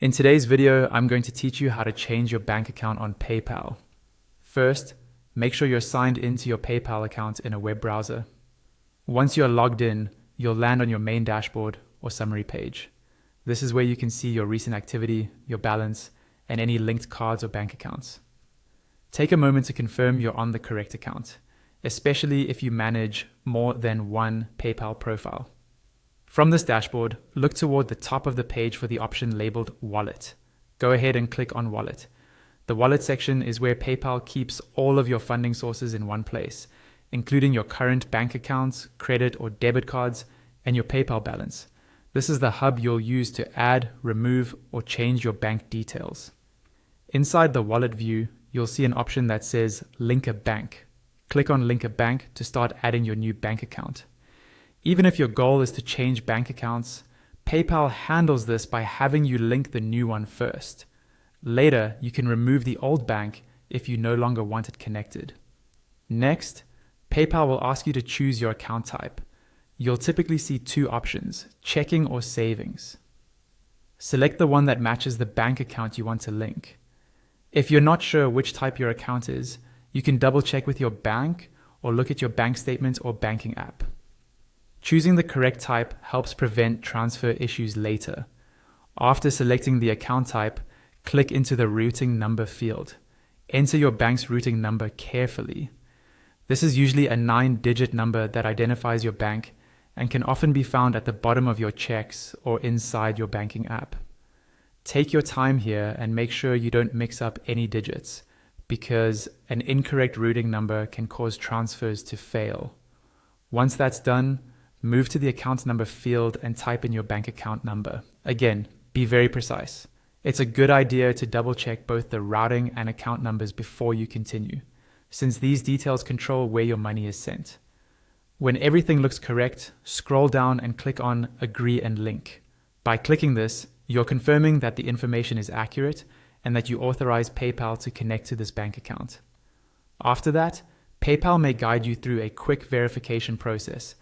In today's video, I'm going to teach you how to change your bank account on PayPal. First, make sure you're signed into your PayPal account in a web browser. Once you're logged in, you'll land on your main dashboard or summary page. This is where you can see your recent activity, your balance, and any linked cards or bank accounts. Take a moment to confirm you're on the correct account, especially if you manage more than one PayPal profile. From this dashboard, look toward the top of the page for the option labeled Wallet. Go ahead and click on Wallet. The Wallet section is where PayPal keeps all of your funding sources in one place, including your current bank accounts, credit or debit cards, and your PayPal balance. This is the hub you'll use to add, remove, or change your bank details. Inside the Wallet view, you'll see an option that says Link a Bank. Click on Link a Bank to start adding your new bank account. Even if your goal is to change bank accounts, PayPal handles this by having you link the new one first. Later, you can remove the old bank if you no longer want it connected. Next, PayPal will ask you to choose your account type. You'll typically see two options, checking or savings. Select the one that matches the bank account you want to link. If you're not sure which type your account is, you can double check with your bank or look at your bank statement or banking app. Choosing the correct type helps prevent transfer issues later. After selecting the account type, click into the routing number field. Enter your bank's routing number carefully. This is usually a 9-digit number that identifies your bank and can often be found at the bottom of your checks or inside your banking app. Take your time here and make sure you don't mix up any digits, because an incorrect routing number can cause transfers to fail. Once that's done, move to the account number field and type in your bank account number. Again, be very precise. It's a good idea to double check both the routing and account numbers before you continue, since these details control where your money is sent. When everything looks correct, scroll down and click on Agree and Link. By clicking this, you're confirming that the information is accurate and that you authorize PayPal to connect to this bank account. After that, PayPal may guide you through a quick verification process